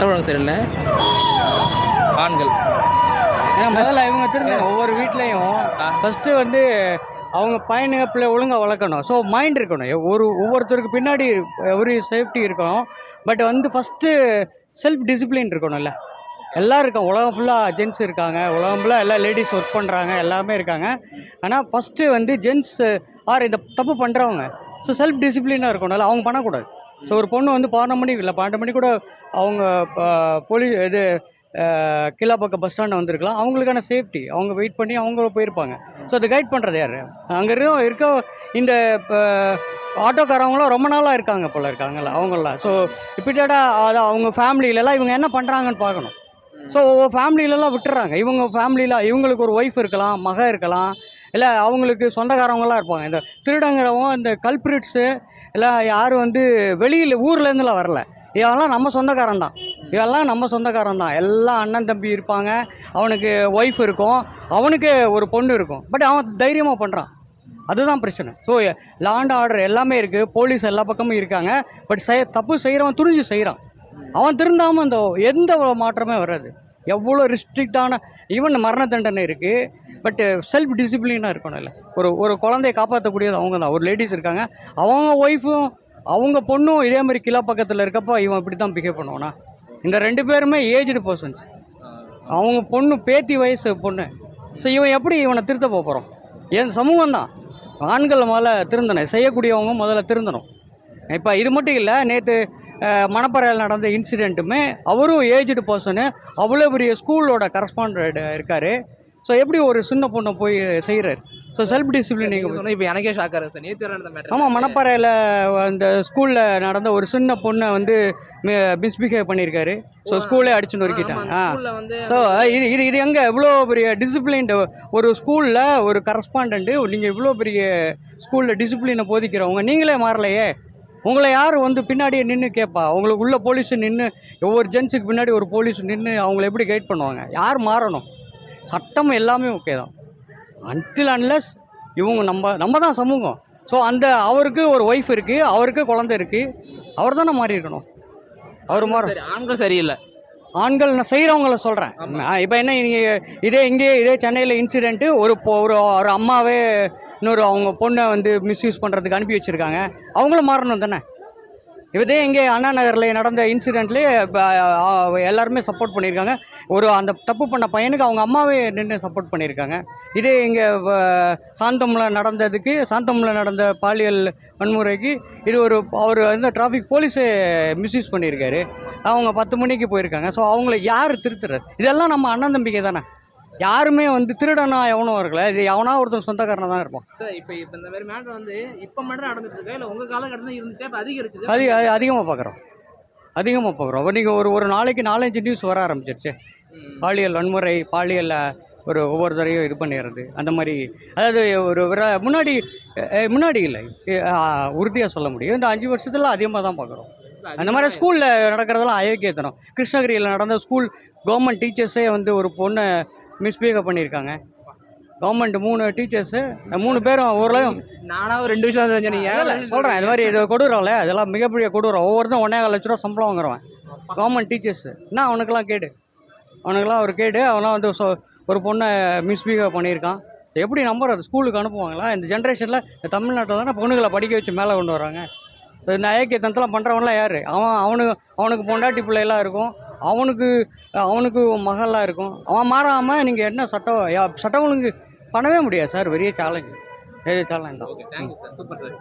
சட்டம் ஒழுங்கு சரியில்லை. ஆண்கள் ஏன்னா முதல்ல இவங்க திருந்தணும். ஒவ்வொரு வீட்லேயும் ஃபஸ்ட்டு வந்து அவங்க பையனுங்க பிள்ளை ஒழுங்காக வளர்க்கணும். ஸோ மைண்ட் இருக்கணும். ஒவ்வொருத்தருக்கு பின்னாடி ஒரு சேஃப்டி இருக்கணும். பட் வந்து ஃபஸ்ட்டு செல்ஃப் டிசிப்ளின் இருக்கணும்ல. எல்லாம் இருக்கும். உலகம் ஃபுல்லாக ஜென்ஸ் இருக்காங்க. உலகம் ஃபுல்லாக எல்லா லேடிஸ் ஒர்க் பண்ணுறாங்க. எல்லாமே இருக்காங்க. ஆனால் ஃபஸ்ட்டு வந்து ஜென்ஸ் ஆர் இந்த தப்பு பண்ணுறவங்க ஸோ செல்ஃப் டிசிப்ளினாக இருக்கணும்ல. அவங்க பண்ணக்கூடாது. ஸோ ஒரு பொண்ணு வந்து 12 மணி கூட அவங்க இது கீழாப்பாக்கம் பஸ் ஸ்டாண்ட் வந்திருக்கலாம். அவங்களுக்கான சேஃப்டி அவங்க வெயிட் பண்ணி அவங்க போயிருப்பாங்க. ஸோ அதை கைட் பண்ணுறது யார்? அங்கே இருக்க இந்த ஆட்டோக்காரவங்களாம் ரொம்ப நாளாக இருக்காங்க போல் இருக்காங்கல்ல அவங்களாம். ஸோ ரிப்பீட்டடாக அதை அவங்க ஃபேமிலியிலலாம் இவங்க என்ன பண்ணுறாங்கன்னு பார்க்கணும். ஸோ ஒவ்வொரு ஃபேமிலியிலலாம் விட்டுறாங்க. இவங்க ஃபேமிலியில் இவங்களுக்கு ஒரு ஒய்ஃப் இருக்கலாம், மகன் இருக்கலாம், இல்லை அவங்களுக்கு சொந்தக்காரவங்களாம் இருப்பாங்க. இந்த திருடங்கிறவங்க இந்த கல்பிரிட்ஸு எல்லாம் யாரும் வந்து வெளியில் ஊர்லேருந்துலாம் வரல. இவெல்லாம் நம்ம சொந்தக்காரன் தான். எல்லாம் அண்ணன் தம்பி இருப்பாங்க. அவனுக்கு ஒய்ஃப் இருக்கும், அவனுக்கு ஒரு பொண்ணு இருக்கும். பட் அவன் தைரியமாக பண்ணுறான். அதுதான் பிரச்சனை. ஸோ லா அண்ட் ஆர்டர் எல்லாமே இருக்குது. போலீஸ் எல்லா பக்கமும் இருக்காங்க. பட் தப்பு செய்கிறவன் துணிஞ்சு செய்கிறான். அவன் திருந்தாமல் அந்த எந்த மாற்றமே வராது. எவ்வளோ ரிஸ்ட்ரிக்டான ஈவன் மரண தண்டனை இருக்குது. பட்டு செல்ஃப் டிசிப்ளினாக இருக்கணும்ல. ஒரு குழந்தைய காப்பாற்றக்கூடியது அவங்க தான். ஒரு லேடிஸ் இருக்காங்க, அவங்க ஒய்ஃபும் அவங்க பொண்ணும் இதே மாதிரி கிலா பக்கத்தில் இருக்கப்போ இவன் இப்படி தான் பிஹேவ் பண்ணுவானா? இந்த 2 பேருமே ஏஜ்டு பர்சன்ஸ். அவங்க பொண்ணு பேத்தி வயசு பொண்ணு. ஸோ இவன் எப்படி இவனை திருத்த போகிறோம்? என் சமூகம் தான் ஆண்கள் முதல்ல திருந்தணும். செய்யக்கூடியவங்க முதல்ல திருந்தணும். இப்போ இது மட்டும் இல்லை, நேற்று மணப்பறையில் நடந்த இன்சிடெண்ட்டுமே அவரும் ஏஜ்டு பர்சனு, அவ்வளோ பெரிய ஸ்கூலோட கரஸ்பாண்டட் இருக்கார். ஸோ எப்படி ஒரு சின்ன பொண்ணை போய் செய்கிறார்? ஸோ செல்ஃப் டிசிப்ளின் நீங்கள் இப்போ எனக்கே ஷாக்காக இருக்குது சார். நேற்று நடந்த மேட்டர். ஆமாம், மணப்பறையில் அந்த ஸ்கூலில் நடந்த ஒரு சின்ன பொண்ணை வந்து மிஸ்பிஹேவ் பண்ணியிருக்காரு. ஸோ ஸ்கூலே அடிச்சு நொறுக்கிட்டாங்க. ஸோ இது எங்கே இவ்வளோ பெரிய டிசிப்ளின்டு ஒரு ஸ்கூலில் ஒரு கரஸ்பாண்டண்ட்டு, நீங்கள் இவ்வளோ பெரிய ஸ்கூலில் டிசிப்ளினை போதிக்கிறவங்க நீங்களே மாறலையே. உங்களை யார் வந்து பின்னாடியே நின்று கேட்பா? உங்களுக்கு உள்ள போலீஸு நின்று, ஒவ்வொரு ஜென்ஸுக்கு பின்னாடி ஒரு போலீஸ் நின்று அவங்கள எப்படி கைட் பண்ணுவாங்க? யார் மாறணும்? சட்டம் எல்லாமே ஓகே தான். அன்டில் அன்லெஸ் இவங்க நம்ம தான் சமூகம். ஸோ அவருக்கு ஒரு ஒய்ஃப் இருக்குது, அவருக்கு குழந்தை இருக்குது, அவர் தானே மாறி இருக்கணும். அவர் மாற ஆண்கள் சரியில்லை. ஆண்கள் நான் செய்கிறவங்கள சொல்கிறேன். இப்போ என்ன நீங்கள் இதே சென்னையில் இன்சிடெண்ட்டு ஒரு அம்மாவே இன்னொரு அவங்க பொண்ணை வந்து மிஸ்யூஸ் பண்ணுறதுக்கு அனுப்பி வச்சுருக்காங்க. அவங்களும் மாறணும் தானே? இதே இங்கே அண்ணா நகரில் நடந்த இன்சிடெண்ட்லேயே எல்லாருமே சப்போர்ட் பண்ணியிருக்காங்க. அந்த தப்பு பண்ண பையனுக்கு அவங்க அம்மாவே நின்று சப்போர்ட் பண்ணியிருக்காங்க. இதே இங்கே சாந்தமில் நடந்த பாலியல் வன்முறைக்கு இது அவர் வந்து டிராஃபிக் போலீஸே மிஸ்யூஸ் பண்ணியிருக்காரு. அவங்க 10 மணிக்கு போயிருக்காங்க. ஸோ அவங்கள யார் திருத்துறாரு? இதெல்லாம் நம்ம அண்ணன் தம்பிக்கை தானே. யாருமே வந்து திருடனா எவனும் இருக்கல. இது எவனா ஒருத்தர் சொந்தக்காரனாக தான் இருப்பான். சார் இப்போ இந்த மாதிரி மேட்டர் வந்து இப்போ மட்டும் நடந்துட்டு இருக்கா, இல்லை உங்கள் காலகட்டத்தில் இருந்துச்சா? இப்போ அதிகரிச்சு அதிகமாக பார்க்குறோம். அப்போ நீங்கள் ஒரு நாளைக்கு 4-5 நியூஸ் வர ஆரம்பிச்சிருச்சு. பாலியல் வன்முறை, பாலியலில் ஒவ்வொருத்தரையும் இது பண்ணிடுறது, அந்த மாதிரி. அதாவது முன்னாடி இல்லை, உறுதியாக சொல்ல முடியும். இந்த 5 வருஷத்தில் அதிகமாக தான் பார்க்குறோம். அந்த மாதிரி ஸ்கூலில் நடக்கிறதெல்லாம் அயோக்கியத்தனம். கிருஷ்ணகிரியில் நடந்த ஸ்கூல் கவர்மெண்ட் டீச்சர்ஸே வந்து ஒரு பொண்ணை மிஸ்பிஹேவ் பண்ணியிருக்காங்க. கவர்மெண்ட் 3 டீச்சர்ஸு 3 பேரும் ஓரளவு நானாக 2 விஷயம் சொல்கிறேன். இது மாதிரி இது கொடுக்குறோம்ல, அதெல்லாம் மிகப்பெரிய கொடுக்குறோம். ஒவ்வொருத்தரும் 1.25 லட்ச ரூபா சம்பளம் வாங்குறவன் கவர்மெண்ட் டீச்சர்ஸு. என்ன அவனுக்கெல்லாம் கேடு. அவனால் வந்து ஒரு பொண்ணை மிஸ்பிஹேவ் பண்ணியிருக்கான். எப்படி நம்புறது? ஸ்கூலுக்கு அனுப்புவாங்களா? இந்த ஜென்ரேஷனில் தமிழ்நாட்டில் தானே பொண்ணுங்களை படிக்க வச்சு மேலே கொண்டு வராங்க. இந்த ஐக்கியத்தனத்தெல்லாம் பண்ணுறவன்லாம் யார்? அவனுக்கு பொண்டாட்டி பிள்ளையெல்லாம் இருக்கும், அவனுக்கு மகள்லாம் இருக்கும். அவன் மாறாமல் நீங்கள் என்ன சட்டம் ஒழுங்கு பண்ணவே முடியாது சார். பெரிய சேலஞ்சு தான். Okay, thank you sir. Super sir.